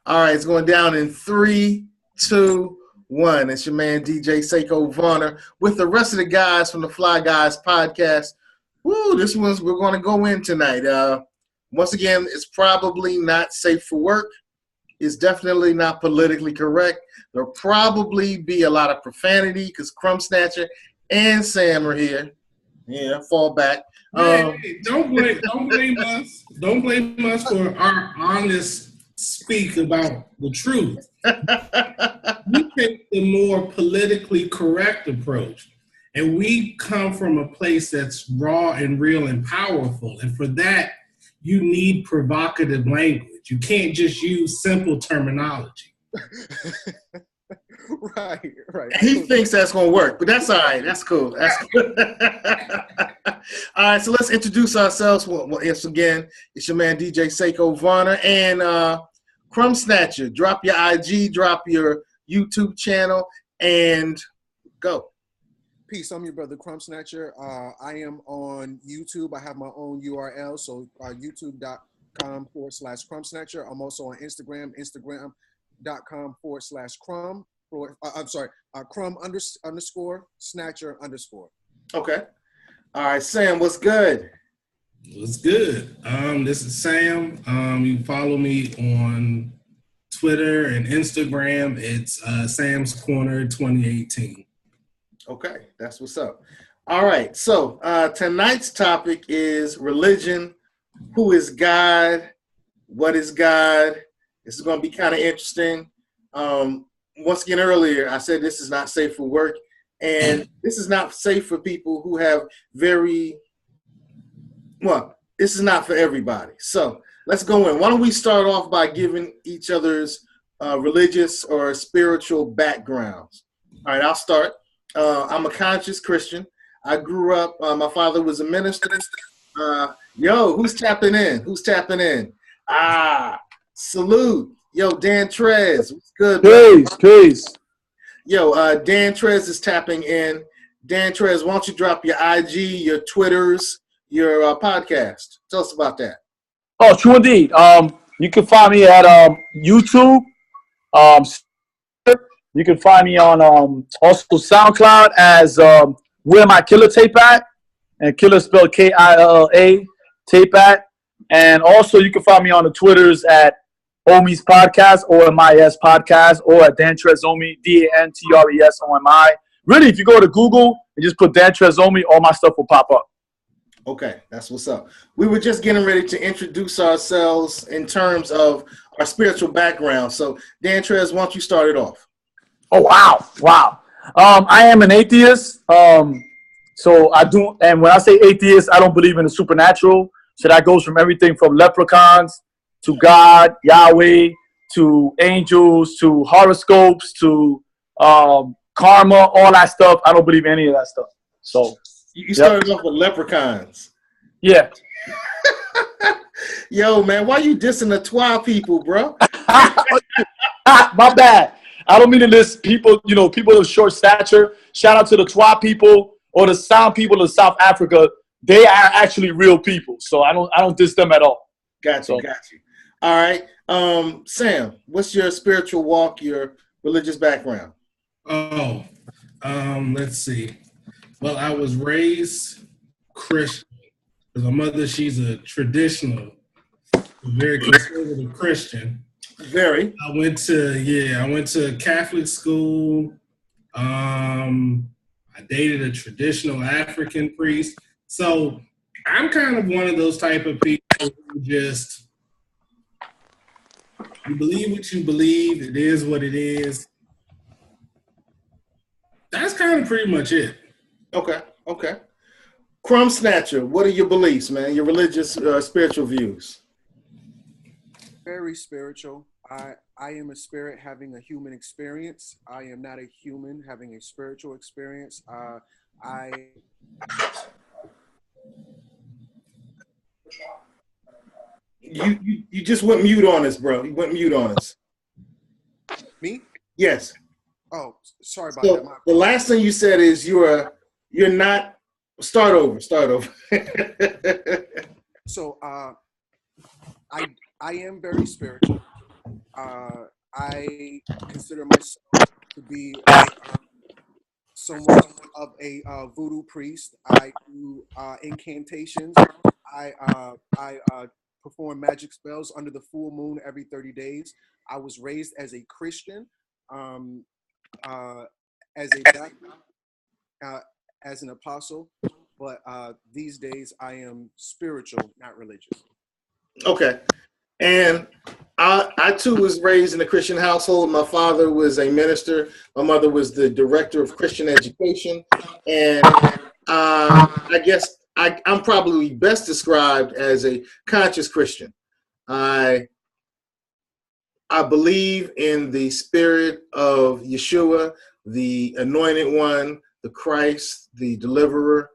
All right, it's going down in 3, 2, 1. It's your man DJ Seiko Varner with the rest of the guys from the Fly Guys podcast. Woo, this one's we're going to go in tonight. Once again, it's probably not safe for work. It's definitely not politically correct. There'll probably be a lot of profanity because Crumb Snatcher and Sam are here. Yeah, fall back. Hey, don't blame us. Don't blame us for our honest speak about the truth. We take the more politically correct approach, and we come from a place that's raw and real and powerful. And for that, you need provocative language. You can't just use simple terminology. Right. He thinks that's going to work, but that's all right. That's cool. That's cool. All right, so let's introduce ourselves. Once again, it's your man DJ Seiko Varner and Crumb Snatcher. Drop your IG, drop your YouTube channel, and go. Peace. I'm your brother Crumb Snatcher. I am on YouTube. I have my own URL, so youtube.com/Crumb Snatcher. I'm also on Instagram, instagram.com/Crumb. Crumb_Snatcher_. Okay. All right, Sam, what's good? What's good? This is Sam. You can follow me on Twitter and Instagram. It's Sam's Corner 2018. Okay, that's what's up. All right, so tonight's topic is religion. Who is God? What is God? This is going to be kind of interesting. Once again, earlier, I said this is not safe for work, and this is not safe for people who have this is not for everybody. So let's go in. Why don't we start off by giving each other's religious or spiritual backgrounds? All right, I'll start. I'm a conscious Christian. I grew up, my father was a minister. Who's tapping in? Salute. Yo, Dan Trez, what's good? Peace. Yo, Dan Trez is tapping in. Dan Trez, why don't you drop your IG, your Twitters, your podcast? Tell us about that. Oh, true indeed. You can find me at YouTube. You can find me on also SoundCloud as Where My Killer Tape At, and Killer spelled Killa Tape At, and also you can find me on the Twitters at Omi's Podcast or MIS Podcast or at Dan Trezomi, DANTRESOMI. Really, if you go to Google and just put Dan Trezomi, all my stuff will pop up. Okay, that's what's up. We were just getting ready to introduce ourselves in terms of our spiritual background. So, Dan Trez, why don't you start it off? Oh, wow. I am an atheist. So I do, and when I say atheist, I don't believe in the supernatural. So that goes from everything from leprechauns to God, Yahweh, to angels, to horoscopes, to karma, all that stuff. I don't believe in any of that stuff. So you started off with leprechauns. Yeah. Yo, man, why you dissing the Twa people, bro? My bad. I don't mean to list people, people of short stature. Shout out to the Twa people or the Sound people of South Africa. They are actually real people. So I don't diss them at all. Got you. All right. Sam, what's your spiritual walk, your religious background? Let's see. Well, I was raised Christian. My mother, she's a traditional, very conservative Christian. Very. I went to Catholic school. I dated a traditional African priest. So I'm kind of one of those type of people who just, you believe what you believe. It is what it is. That's kind of pretty much it. Okay. Crumb Snatcher, what are your beliefs, man? Your religious, spiritual views? Very spiritual. I am a spirit having a human experience. I am not a human having a spiritual experience. You just went mute on us, bro. You went mute on us. Me? Yes. Oh, sorry about that. The last thing you said is you're not. Start over. So I am very spiritual. I consider myself to be somewhat of a voodoo priest. I do incantations. I perform magic spells under the full moon every 30 days. I was raised as a Christian, as a as an apostle, but these days I am spiritual, not religious. Okay. And I too was raised in a Christian household. My father was a minister. My mother was the director of Christian education. And I guess I'm probably best described as a conscious Christian. I believe in the spirit of Yeshua, the anointed one, the Christ, the deliverer,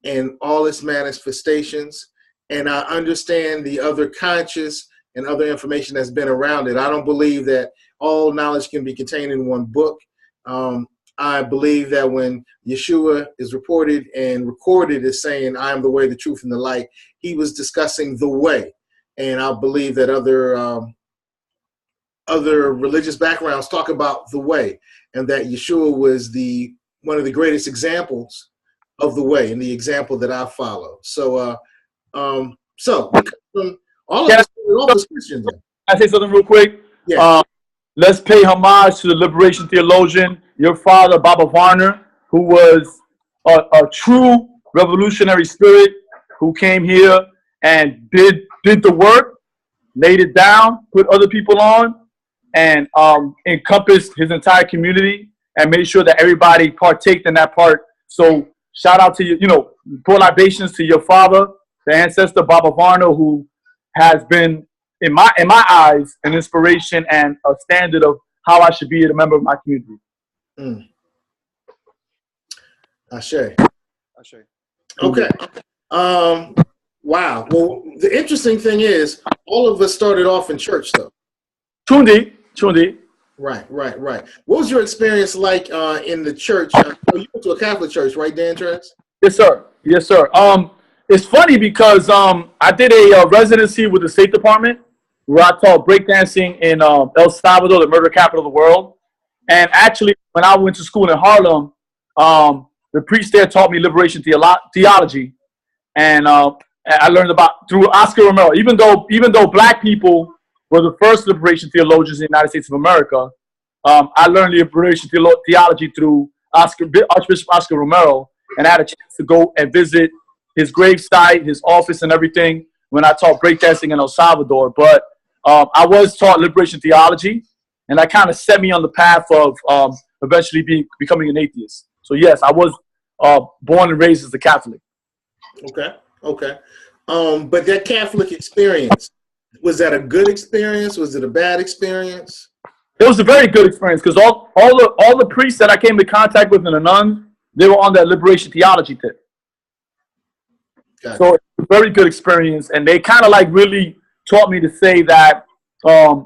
and all its manifestations. And I understand the other conscious and other information that's been around it. I don't believe that all knowledge can be contained in one book. I believe that when Yeshua is reported and recorded as saying, I am the way, the truth, and the light, he was discussing the way. And I believe that other religious backgrounds talk about the way, and that Yeshua was one of the greatest examples of the way and the example that I follow. So, all of us are Christians. Can I say something real quick? Yeah. Let's pay homage to the liberation theologian, your father, Baba Varner, who was a true revolutionary spirit who came here and did the work, laid it down, put other people on, and encompassed his entire community and made sure that everybody partaked in that part. So shout out to you, pour libations to your father, the ancestor Baba Varner, who has been, in my eyes, an inspiration and a standard of how I should be a member of my community. Ashe. Ashe. Okay. Wow. Well, the interesting thing is, all of us started off in church, though. Chundi. Right. What was your experience like in the church? You went to a Catholic church, right, Dan Trez? Yes, sir. It's funny because I did a residency with the State Department where I taught breakdancing in El Salvador, the murder capital of the world. And actually, when I went to school in Harlem, the priest there taught me liberation theology, and I learned through Oscar Romero. Even though black people were the first liberation theologians in the United States of America, I learned liberation theology through Archbishop Oscar Romero, and I had a chance to go and visit his gravesite, his office, and everything when I taught breakdancing in El Salvador. But I was taught liberation theology, and that kind of set me on the path of eventually becoming an atheist. So yes, I was born and raised as a Catholic. Okay. But that Catholic experience, was that a good experience? Was it a bad experience? It was a very good experience because all the priests that I came in contact with and the nuns, they were on that liberation theology tip. Gotcha. So it's a very good experience, and they kind of like really taught me to say that our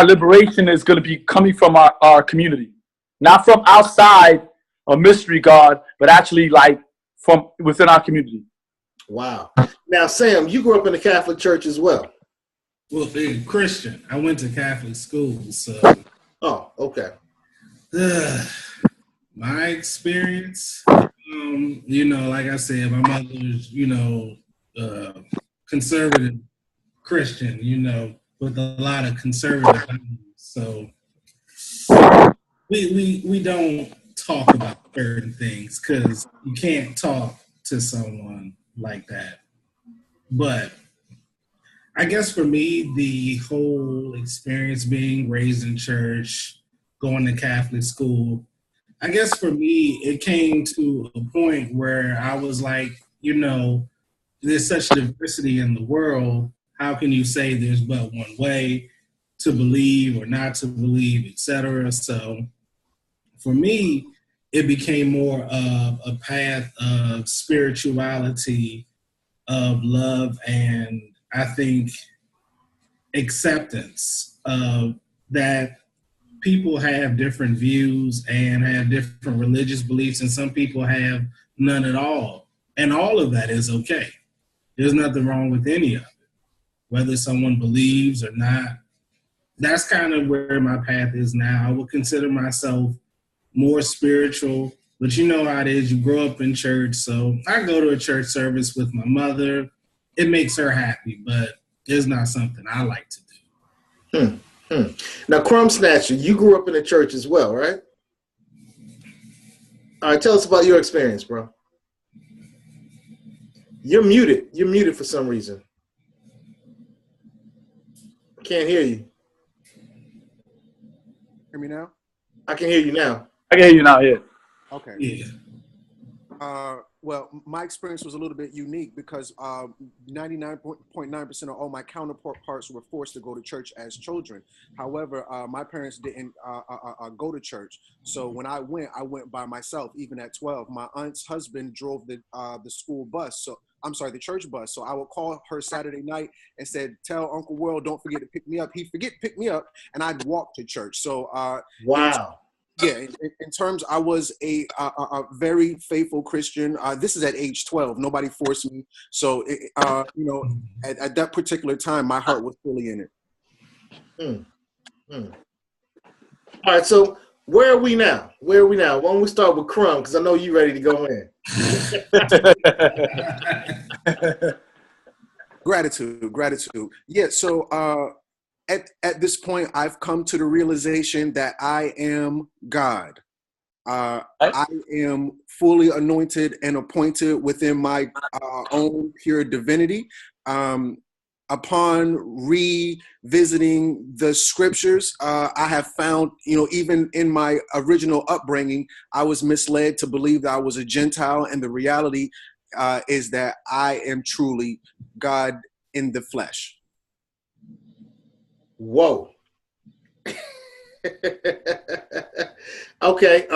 liberation is going to be coming from our community, not from outside a mystery God, but actually like from within our community. Wow. Now, Sam, you grew up in the Catholic Church as well. Well, Christian. I went to Catholic school, so. Oh, okay. My experience, like I said, my mother was, conservative Christian, with a lot of conservative values. So we don't talk about certain things because you can't talk to someone like that. But I guess for me, the whole experience being raised in church, going to Catholic school, I guess for me, it came to a point where I was like, there's such diversity in the world. How can you say there's but one way to believe or not to believe, etc.? So for me, it became more of a path of spirituality, of love, and I think acceptance of that people have different views and have different religious beliefs, and some people have none at all. And all of that is okay. There's nothing wrong with any of it. Whether someone believes or not, that's kind of where my path is now. I would consider myself more spiritual, but you know how it is. You grow up in church, so I go to a church service with my mother. It makes her happy, but it's not something I like to do. Now, Crumb Snatcher, you grew up in the church as well, right? All right, tell us about your experience, bro. You're muted. You're muted for some reason. I can't hear you. Hear me now? I can hear you now. I can hear you now, yeah. Okay. Yeah. Well, my experience was a little bit unique because 99.9% of all my counterparts were forced to go to church as children. However, my parents didn't go to church. So when I went by myself, even at 12. My aunt's husband drove the school bus. So I'm sorry, the church bus. So I would call her Saturday night and said, "Tell Uncle World, don't forget to pick me up." He'd forget to pick me up, and I'd walk to church. So wow. Yeah, in terms, I was a very faithful Christian. This is at age 12. Nobody forced me. So, at that particular time, my heart was fully in it. All right, so where are we now? Why don't we start with Crumb, because I know you're ready to go in. Gratitude. Yeah, so at this point, I've come to the realization that I am God. I am fully anointed and appointed within my own pure divinity. Upon revisiting the scriptures, I have found, even in my original upbringing, I was misled to believe that I was a Gentile, and the reality is that I am truly God in the flesh. Whoa. Okay.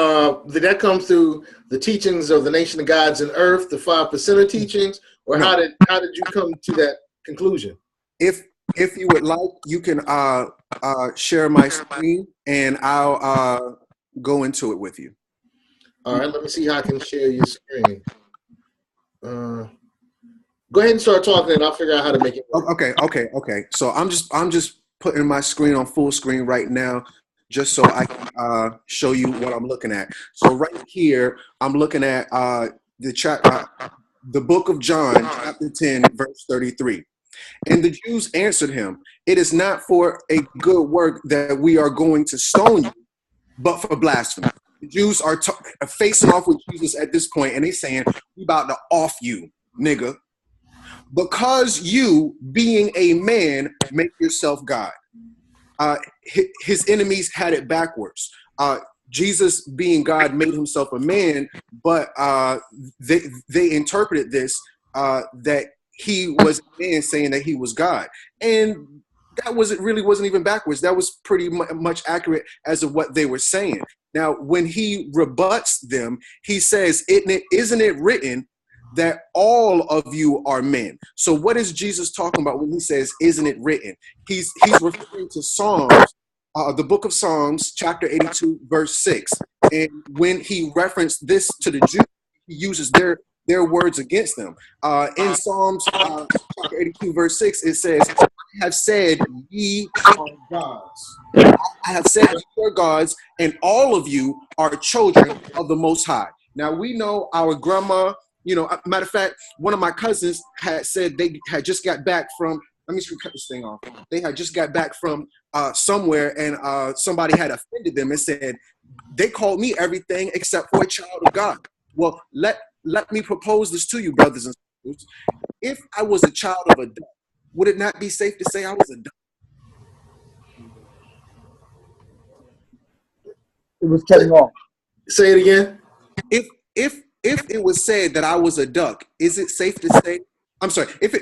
Did that come through the teachings of the Nation of Gods and Earth, the 5% teachings, or No. how did you come to that conclusion? If you would like, you can share my screen, and I'll go into it with you. All right. Let me see how I can share your screen. Go ahead and start talking, and I'll figure out how to make it work. Okay. So I'm just putting my screen on full screen right now, just so I can show you what I'm looking at. So right here, I'm looking at the book of John, chapter 10, verse 33. And the Jews answered him, "It is not for a good work that we are going to stone you, but for blasphemy." The Jews are facing off with Jesus at this point, and they saying, "We about to off you, nigga, because you, being a man, make yourself God." His enemies had it backwards. Jesus, being God, made himself a man, but they interpreted this that he was a man saying that he was God, and that wasn't even backwards. That was pretty much accurate as of what they were saying. Now, when he rebuts them, he says, "Isn't it written that all of you are men?" So what is Jesus talking about when he says, "Isn't it written"? He's referring to Psalms, the book of Psalms, chapter 82, verse 6. And when he referenced this to the Jews, he uses their words against them. In Psalms chapter 82, verse 6, it says, "I have said ye are gods. I have said you are gods, and all of you are children of the Most High." Now we know our grandma. Matter of fact, one of my cousins had said they had just got back from, let me cut this thing off. They had just got back from somewhere, and somebody had offended them and said, "They called me everything except for a child of God." Well, let me propose this to you, brothers and sisters. If I was a child of a duck, would it not be safe to say I was a duck? It was cutting off. Say it again. If it was said that I was a duck, is it safe to say? I'm sorry. If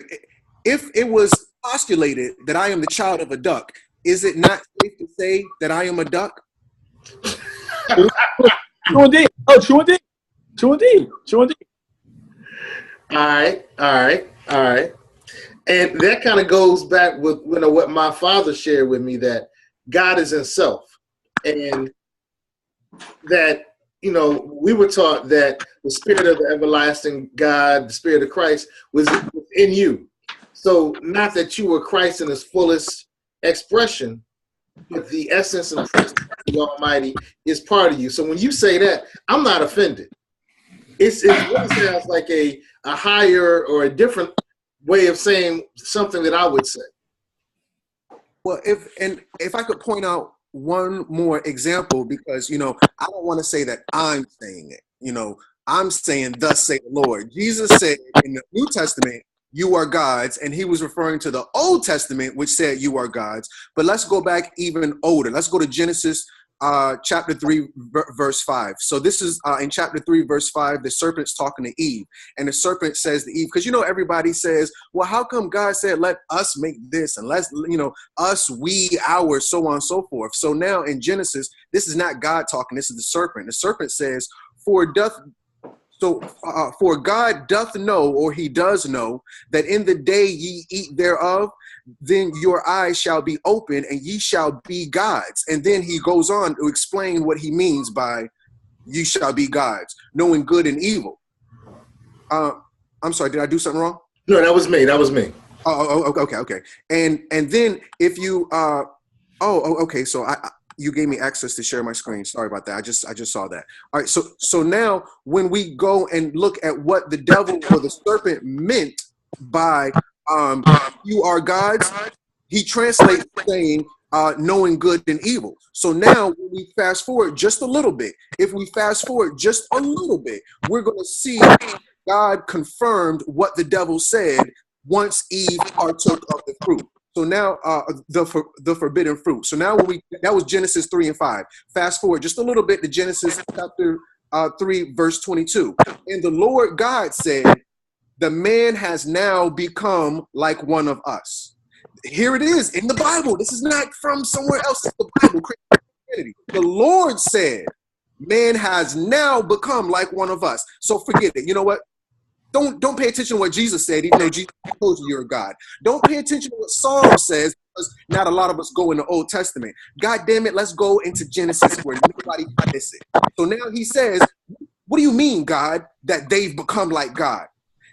it was postulated that I am the child of a duck, is it not safe to say that I am a duck? True indeed. Oh, true indeed. All right. And that kind of goes back with what my father shared with me, that God is in self, and that we were taught that the spirit of the everlasting God, the spirit of Christ, was in you. So not that you were Christ in his fullest expression, but the essence and presence of the Almighty is part of you. So when you say that, I'm not offended. It really sounds like a higher or a different way of saying something that I would say. Well, if I could point out one more example, because, I don't want to say that I'm saying it. I'm saying, thus say the Lord. Jesus said in the New Testament, you are gods, and he was referring to the Old Testament, which said you are gods. But let's go back even older. Let's go to Genesis chapter 3, verse 5. So this is in chapter 3, verse 5, the serpent's talking to Eve. And the serpent says to Eve, because everybody says, well, how come God said, let us make this, and let's, us, we, our, so on and so forth. So now in Genesis, this is not God talking, this is the serpent. The serpent says, for God doth know, or he does know, that in the day ye eat thereof, then your eyes shall be open, and ye shall be gods. And then he goes on to explain what he means by ye shall be gods, knowing good and evil. I'm sorry, did I do something wrong? No, that was me. Oh, okay. And then if you, okay, so you gave me access to share my screen. Sorry about that. I just saw that. All right. So now when we go and look at what the devil or the serpent meant by you are gods, he translates saying knowing good and evil. So now when we fast forward just a little bit, if we fast forward just a little bit, we're going to see God confirmed what the devil said once Eve partook of the fruit. So now the forbidden fruit. So now that was Genesis 3 and 5. Fast forward just a little bit to Genesis chapter 3, verse 22. And the Lord God said, the man has now become like one of us. Here it is in the Bible. This is not from somewhere else. It's the Bible. Christianity. The Lord said, man has now become like one of us. So forget it. You know what? Don't pay attention to what Jesus said, even though Jesus told you you're a God. Don't pay attention to what Psalm says, because not a lot of us go in the Old Testament. God damn it, let's go into Genesis where nobody can miss it. So now he says, what do you mean, God, that they've become like God?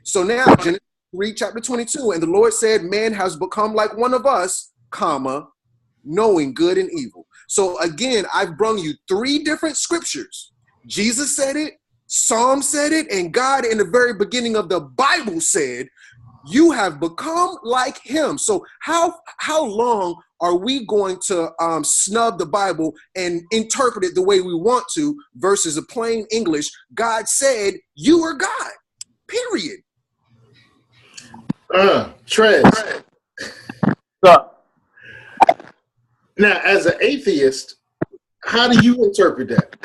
So now, Genesis 3, chapter 22, and the Lord said, man has become like one of us, comma, knowing good and evil. So again, I've brought you 3 different scriptures. Jesus said it, Psalm said it, and God in the very beginning of the Bible said, you have become like him. So how long are we going to snub the Bible and interpret it the way we want to versus a plain English? God said, you are God, period. Trez. Now, as an atheist, how do you interpret that?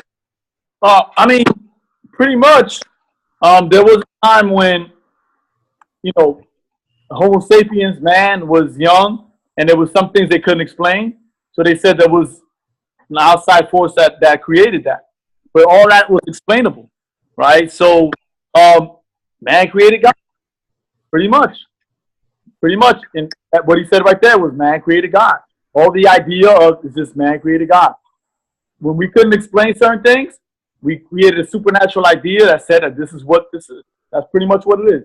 I mean, pretty much, there was a time when, Homo sapiens, man, was young, and there was some things they couldn't explain. So they said there was an outside force that created that. But all that was explainable, right? So man created God, pretty much. And what he said right there was man created God. All the idea of is just man created God. When we couldn't explain certain things, we created a supernatural idea that said that this is what this is. That's pretty much what it is.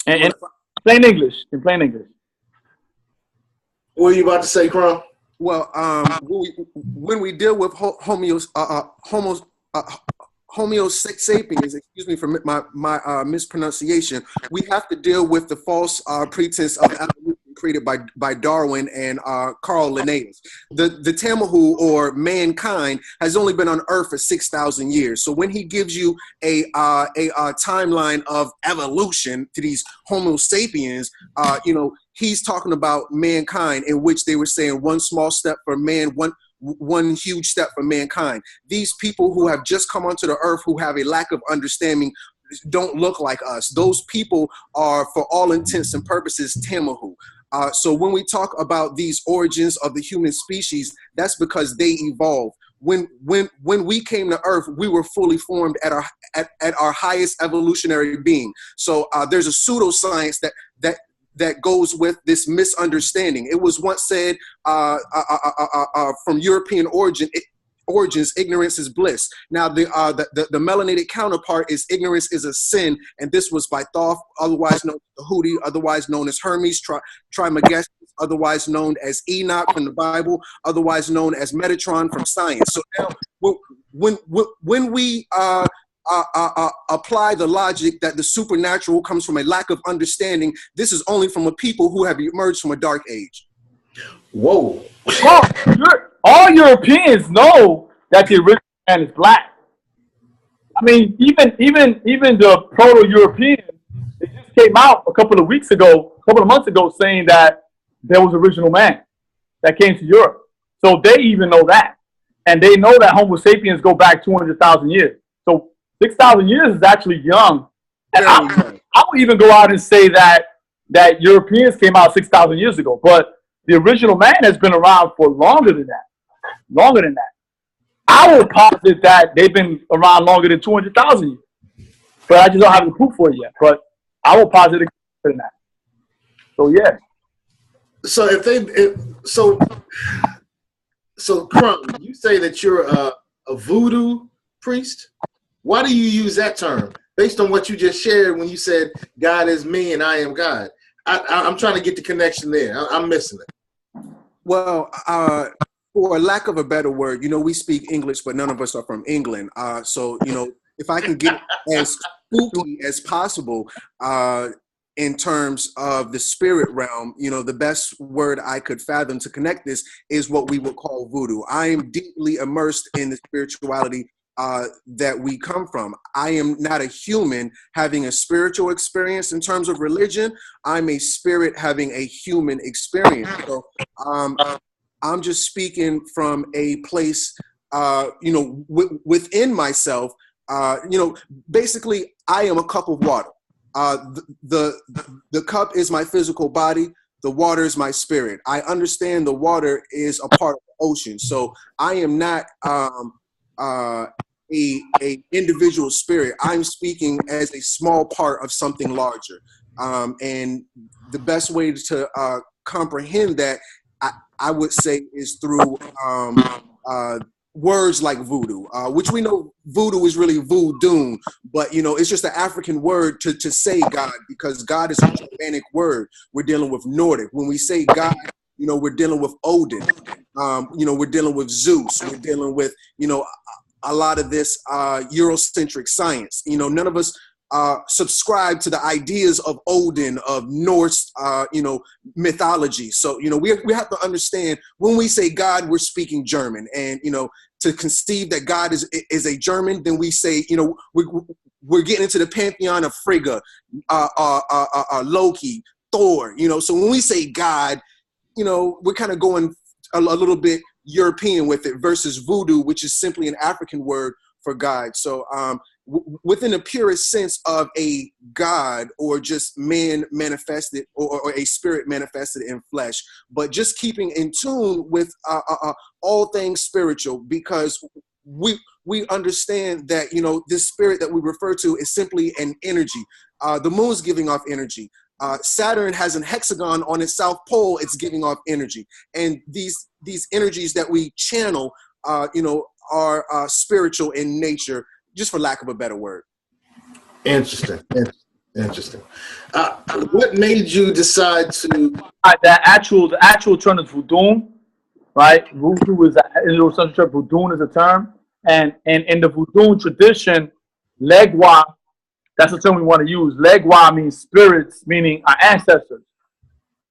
And in plain English. What were you about to say, Crumb? Well, when we deal with Homo sapiens, excuse me for my mispronunciation, we have to deal with the false pretense of evolution created by Darwin and Carl Linnaeus. The Tamahu, or mankind, has only been on Earth for 6,000 years. So when he gives you a timeline of evolution to these Homo sapiens, he's talking about mankind, in which they were saying one small step for man, one huge step for mankind. These people who have just come onto the earth, who have a lack of understanding, don't look like us. Those people are, for all intents and purposes, Tamahu. So when we talk about these origins of the human species, that's because they evolved. When we came to Earth, we were fully formed at our highest evolutionary being. So there's a pseudoscience that goes with this misunderstanding. It was once said from European origin, origins, ignorance is bliss. Now, the melanated counterpart is ignorance is a sin, and this was by Thoth, otherwise known as Tahuti, otherwise known as Hermes, Trismegistus, otherwise known as Enoch from the Bible, otherwise known as Metatron from science. So now, when we apply the logic that the supernatural comes from a lack of understanding, this is only from a people who have emerged from a dark age. Whoa. All Europeans know that the original man is black. I mean, even the Proto-Europeans, they just came out a couple of months ago, saying that there was original man that came to Europe. So they even know that. And they know that Homo sapiens go back 200,000 years. So 6,000 years is actually young. And I would even go out and say that Europeans came out 6,000 years ago. But the original man has been around for longer than that. I would posit that they've been around longer than 200,000 years. But I just don't have the proof for it yet. But I will posit it than that. So, yeah. So Crumb, you say that you're a voodoo priest? Why do you use that term? Based on what you just shared when you said God is me and I am God. I'm trying to get the connection there. I'm missing it. Well, for lack of a better word, we speak English, but none of us are from England. So, if I can get as spooky as possible in terms of the spirit realm, the best word I could fathom to connect this is what we would call voodoo. I am deeply immersed in the spirituality that we come from. I am not a human having a spiritual experience in terms of religion. I'm a spirit having a human experience. So I'm just speaking from a place, within myself. Basically, I am a cup of water. The cup is my physical body. The water is my spirit. I understand the water is a part of the ocean. So I am not a individual spirit. I'm speaking as a small part of something larger. And the best way to comprehend that, I would say, is through words like voodoo, which we know voodoo is really voodoo, but it's just an African word to say God, because God is a Germanic word. We're dealing with Nordic. When we say God, we're dealing with Odin. We're dealing with Zeus. We're dealing with a lot of this Eurocentric science. None of us subscribe to the ideas of Odin, of Norse, mythology. So, we have to understand when we say God, we're speaking German. And, to conceive that God is a German, then we say, we're getting into the pantheon of Frigga, Loki, Thor, So when we say God, we're kind of going a little bit European with it versus voodoo, which is simply an African word for God. So, within the purest sense of a God, or just man manifested, or a spirit manifested in flesh, but just keeping in tune with all things spiritual, because we understand that this spirit that we refer to is simply an energy. The moon's giving off energy. Saturn has an hexagon on its south pole. It's giving off energy, and these energies that we channel, are spiritual in nature, just for lack of a better word. Interesting. What made you decide to? The actual term is voodoo, right? Voodoo is voodoo is a term, and in the voodoo tradition, legua, that's the term we want to use. Legua means spirits, meaning our ancestors.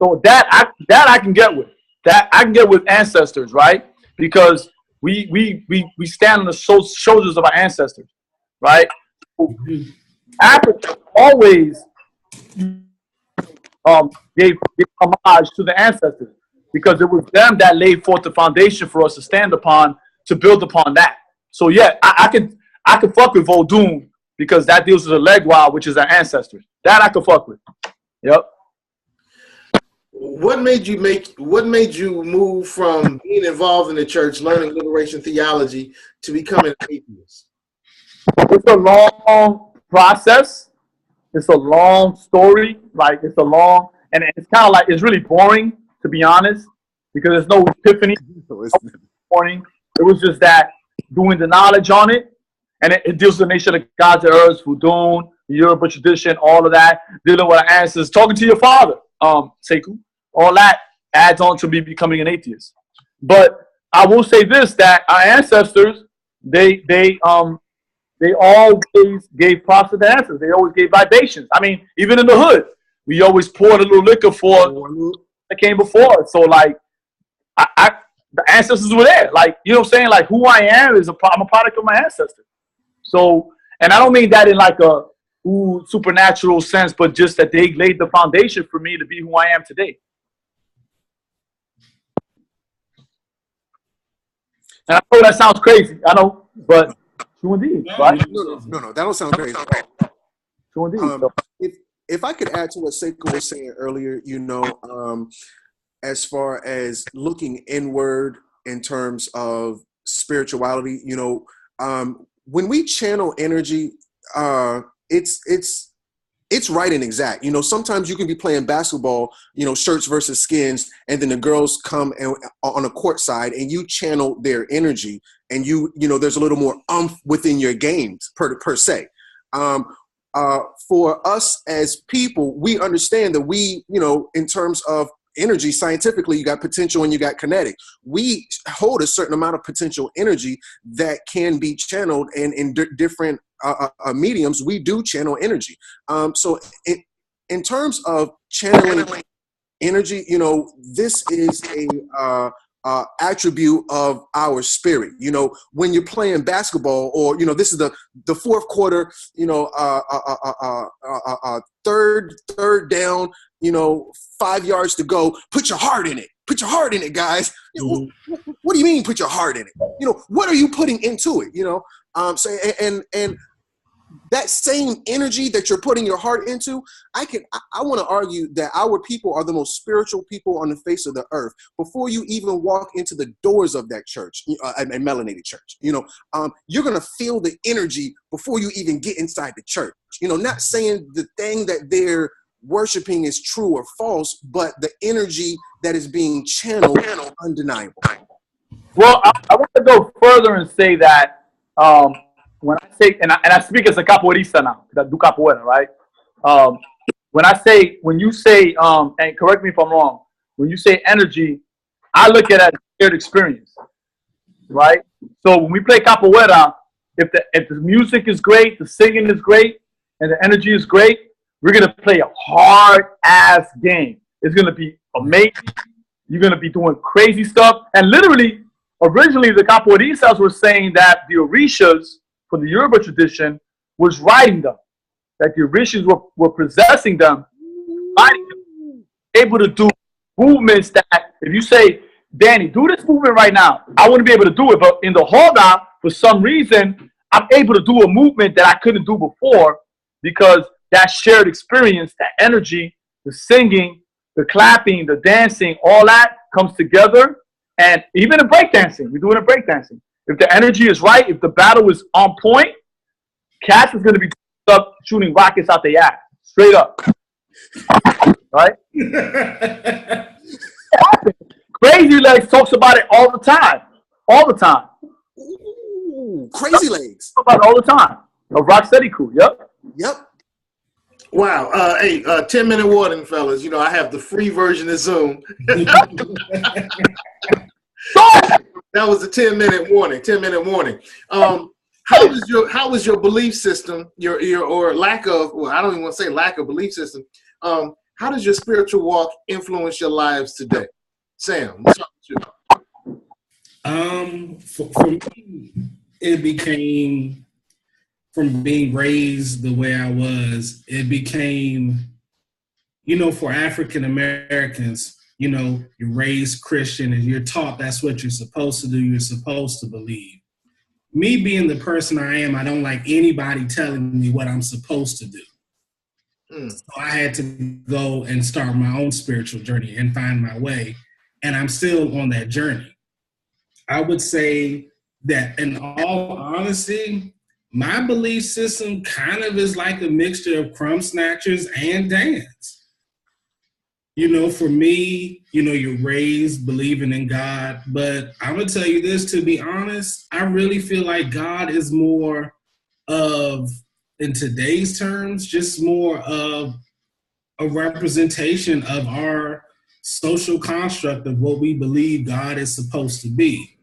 So that I can get with. That I can get with ancestors, right? Because we stand on the shoulders of our ancestors, right? Africa always gave homage to the ancestors, because it was them that laid forth the foundation for us to stand upon, to build upon that. So yeah, I could fuck with voodoo, because that deals with the legua, which is our ancestors. That I could fuck with. Yep. What made you move from being involved in the church, learning liberation theology, to becoming an atheist? It's a long process. It's a long story. Like, it's a long, and it's kind of like, it's really boring, to be honest, because there's no epiphany. Boring. It was just that doing the knowledge on it. And it deals with the nation of gods and earths, Voodoo, the Yoruba tradition, all of that, dealing with our ancestors, talking to your father, Sekou, all that adds on to me becoming an atheist. But I will say this, that our ancestors, they always gave props to the ancestors. They always gave libations. I mean, even in the hood, we always poured a little liquor for that came before us. So, like, the ancestors were there. Like, you know what I'm saying? Like, who I am is I'm a product of my ancestors. So, and I don't mean that in like a supernatural sense, but just that they laid the foundation for me to be who I am today. And I know that sounds crazy. I know, but true indeed, right? No, that don't sound crazy at all. True indeed. If I could add to what Sekou was saying earlier, you know, as far as looking inward in terms of spirituality, you know, when we channel energy, it's right and exact. You know, sometimes you can be playing basketball, you know, shirts versus skins, and then the girls come on a court side and you channel their energy, and you know, there's a little more within your games per se. For us as people, we understand that we, you know, in terms of energy, scientifically, you got potential and you got kinetic. We hold a certain amount of potential energy that can be channeled, and in different mediums, we do channel energy. So in terms of channeling energy, you know, this is a attribute of our spirit. You know, when you're playing basketball, or, you know, this is the fourth quarter, you know, third down, you know, 5 yards to go, put your heart in it. Put your heart in it, guys. You know, what do you mean put your heart in it? You know, what are you putting into it? You know, so and that same energy that you're putting your heart into, I want to argue that our people are the most spiritual people on the face of the earth before you even walk into the doors of that church, a melanated church. You know, you're going to feel the energy before you even get inside the church. You know, not saying the thing that they're worshiping is true or false, but the energy that is being channeled, undeniable. Well, I want to go further and say that when I say, and I speak as a capoeirista now, because I do capoeira, right? When you say, and correct me if I'm wrong, when you say energy, I look at it as a shared experience, right? So when we play capoeira, if the music is great, the singing is great, and the energy is great, we're going to play a hard-ass game. It's going to be amazing. You're going to be doing crazy stuff. And literally, originally, the capoeiristas were saying that the Orishas, for the Yoruba tradition, was riding them. That the Orishas were possessing them, riding them, able to do movements that, if you say, Danny, do this movement right now, I wouldn't be able to do it. But in the Hoga, for some reason, I'm able to do a movement that I couldn't do before, because that shared experience, that energy, the singing, the clapping, the dancing, all that comes together. And even in breakdancing, we do it in breakdancing. If the energy is right, if the battle is on point, Cass is going to be up shooting rockets out the ass, straight up. Right? Crazy Legs talks about it all the time. All the time. Ooh, Crazy Legs. Talk about it all the time. A Rocksteady crew, yep. Yep. Wow. Hey, 10-minute warning, fellas. You know, I have the free version of Zoom. That was a 10-minute warning. 10-minute warning. How was your belief system, or lack of, well, I don't even want to say lack of belief system. How does your spiritual walk influence your lives today? Sam, what's up with you? For me, it became, from being raised the way I was, it became, you know, for African Americans, you know, you're raised Christian and you're taught that's what you're supposed to do, you're supposed to believe. Me being the person I am, I don't like anybody telling me what I'm supposed to do. So I had to go and start my own spiritual journey and find my way. And I'm still on that journey. I would say that, in all honesty, my belief system kind of is like a mixture of Crumb Snatchers and dance. For me, you're raised believing in God, but I'm going to tell you this, to be honest, I really feel like God is more of, in today's terms, just more of a representation of our social construct of what we believe God is supposed to be.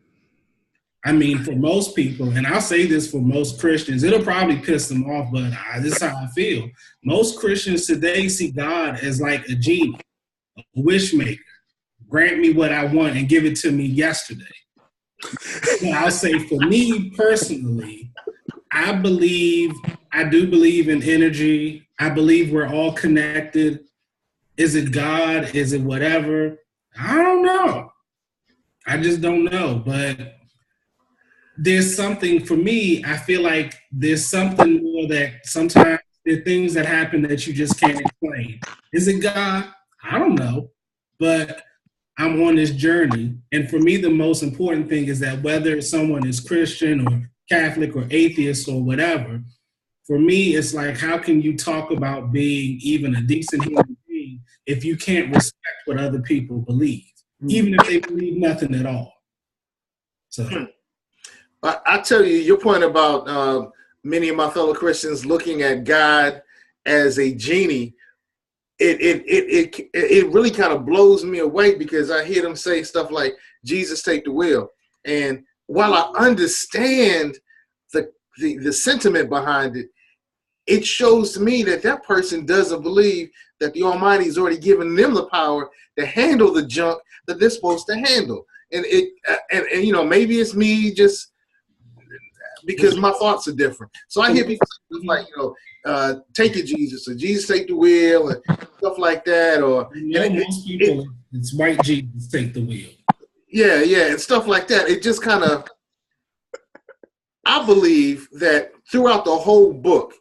I mean, for most people, and I'll say this for most Christians, it'll probably piss them off, but this is how I feel. Most Christians today see God as like a genie, a wish maker. Grant me what I want and give it to me yesterday. But I'll say for me personally, I do believe in energy. I believe we're all connected. Is it God? Is it whatever? I don't know. I just don't know. But there's something, for me, I feel like there's something more that sometimes there are things that happen that you just can't explain. Is it God? I don't know. But I'm on this journey. And for me, the most important thing is that whether someone is Christian or Catholic or atheist or whatever, for me, it's like, how can you talk about being even a decent human being if you can't respect what other people believe, even if they believe nothing at all? So, I tell you, your point about many of my fellow Christians looking at God as a genie, it really kind of blows me away, because I hear them say stuff like, Jesus, take the wheel. And while I understand the sentiment behind it, it shows to me that that person doesn't believe that the Almighty has already given them the power to handle the junk that they're supposed to handle. And maybe it's me just because my thoughts are different. So I hear people say like, take it, Jesus, or Jesus take the wheel, and stuff like that. Or most people, it's white Jesus take the wheel. Yeah, and stuff like that. It just kind of, I believe that throughout the whole book,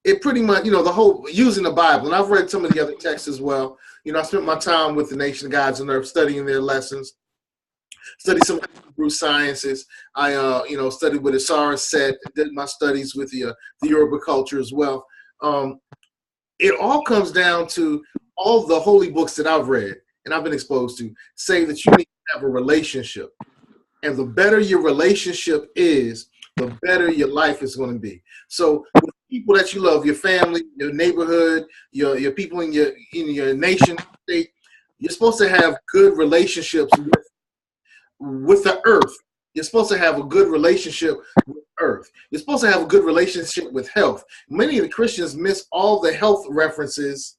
it pretty much, the whole, using the Bible, and I've read some of the other texts as well. I spent my time with the Nation of Gods on Earth studying their lessons, studied some Hebrew sciences. I, studied with Asara Set, did my studies with the Yoruba culture as well. It all comes down to all the holy books that I've read and I've been exposed to say that you need to have a relationship. And the better your relationship is, the better your life is going to be. So with people that you love, your family, your neighborhood, your people in your nation, state, you're supposed to have good relationships with the earth. You're supposed to have a good relationship with earth. You're supposed to have a good relationship with health. Many of the Christians miss all the health references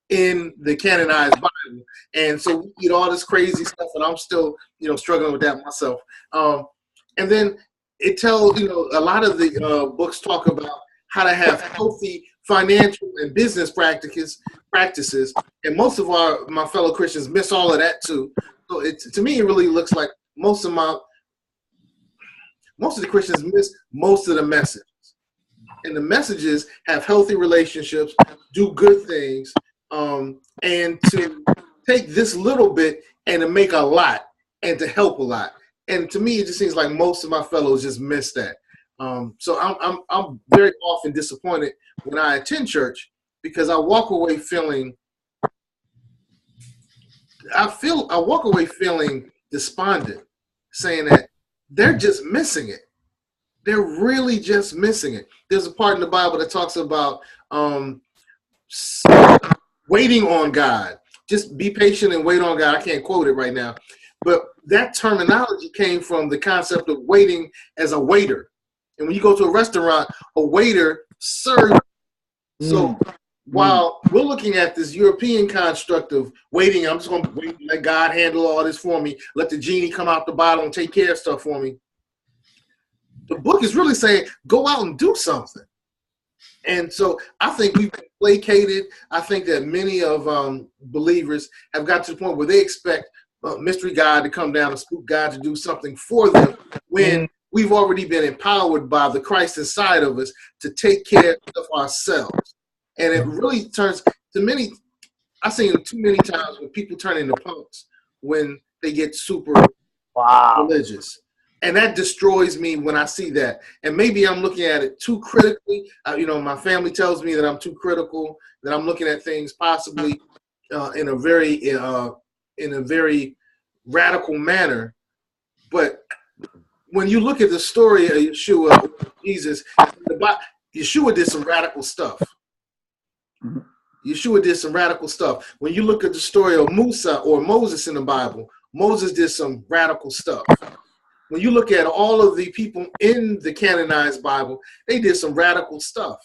in the canonized Bible. And so we eat all this crazy stuff, and I'm still, struggling with that myself. And then it tells, a lot of the books talk about how to have healthy financial and business practices, and most of my fellow Christians miss all of that too. So to me, it really looks like most of the Christians miss most of the messages. And the messages have healthy relationships, do good things, and to take this little bit and to make a lot and to help a lot. And to me, it just seems like most of my fellows just miss that. So I'm very often disappointed when I attend church, because I walk away feeling despondent, saying that they're just missing it. They're really just missing it. There's a part in the Bible that talks about waiting on God. Just be patient and wait on God. I can't quote it right now. But that terminology came from the concept of waiting as a waiter. And when you go to a restaurant, a waiter serves. So while we're looking at this European construct of waiting, I'm just going to wait, let God handle all this for me. Let the genie come out the bottle and take care of stuff for me. The book is really saying, go out and do something. And so I think we've been placated. I think that many of believers have got to the point where they expect mystery God to come down and spook God to do something for them, when we've already been empowered by the Christ inside of us to take care of ourselves. And it really turns to many, I've seen it too many times when people turn into punks when they get super religious. And that destroys me when I see that. And maybe I'm looking at it too critically. My family tells me that I'm too critical, that I'm looking at things possibly in a very radical manner. But when you look at the story of Yeshua, Jesus, Yeshua did some radical stuff. Yeshua did some radical stuff. When you look at the story of Musa or Moses in the Bible, Moses did some radical stuff. When you look at all of the people in the canonized Bible, they did some radical stuff.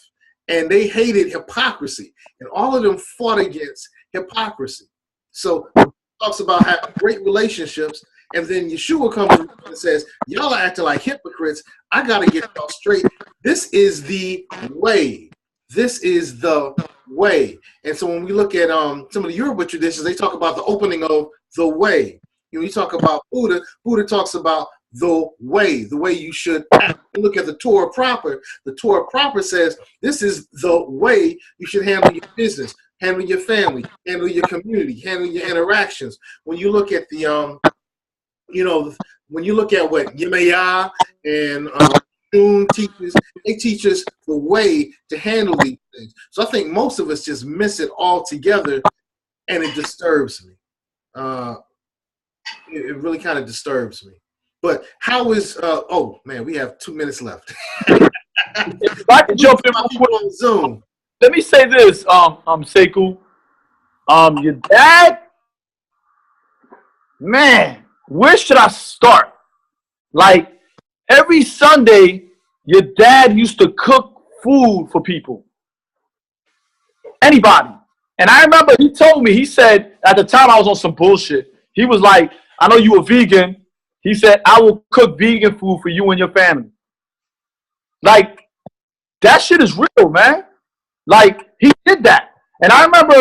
And they hated hypocrisy. And all of them fought against hypocrisy. So it talks about having great relationships. And then Yeshua comes around and says, y'all are acting like hypocrites. I got to get y'all straight. This is the way. This is the way. And so when we look at some of the Yoruba traditions, they talk about the opening of the way. You talk about Buddha. Buddha talks about the way you should act. Look at the Torah proper. The Torah proper says this is the way you should handle your business, handle your family, handle your community, handle your interactions. When you look at the when you look at what Yemaya and June teaches, they teach us the way to handle these things. So I think most of us just miss it altogether, and it disturbs me. It really kind of disturbs me. But how is oh man, we have 2 minutes left. If I can jump in real quick on Zoom. Let me say this, Sekou. Your dad, man, where should I start? Like every Sunday, your dad used to cook food for people. Anybody. And I remember he told me, he said, at the time I was on some bullshit. He was like, I know you a vegan. He said, I will cook vegan food for you and your family. Like, that shit is real, man. Like, he did that. And I remember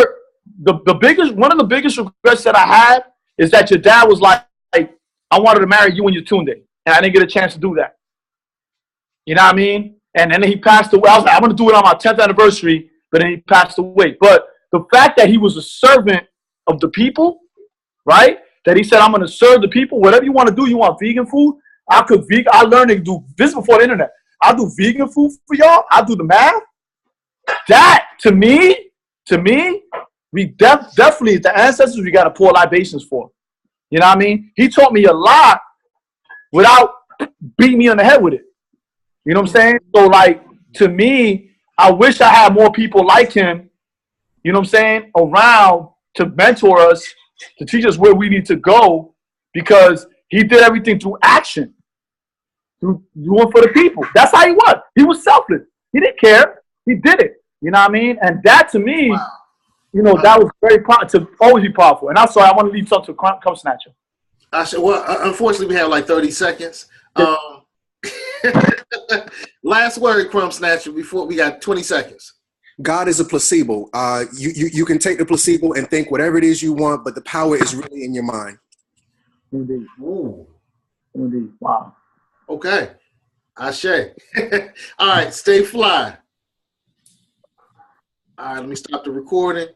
one of the biggest regrets that I had is that your dad was like, I wanted to marry you and your Tunde. And I didn't get a chance to do that. You know what I mean? And then he passed away. I was like, I'm going to do it on my 10th anniversary. But then he passed away. But the fact that he was a servant of the people, right? That he said, I'm going to serve the people. Whatever you want to do, you want vegan food? I cook vegan. I learned to do this before the internet. I'll do vegan food for y'all. I'll do the math. That, to me, we definitely, the ancestors, we got to pour libations for. You know what I mean? He taught me a lot without beating me on the head with it. You know what I'm saying? So, like, to me, I wish I had more people like him, you know what I'm saying, around to mentor us, to teach us where we need to go, because he did everything through action, through doing for the people. That's how he was. He was selfless. He didn't care. He did it. You know what I mean? And that, to me, wow. You know, that was very to always be powerful. And I'm sorry, I want to leave something to Crumb Snatcher. Well, unfortunately, we have like 30 seconds. Last word, Crumb Snatcher, before we got 20 seconds. God is a placebo. You can take the placebo and think whatever it is you want, but the power is really in your mind. Indeed. Ooh. Indeed. Wow. Okay. Ashe. All right, stay fly. All right, let me stop the recording.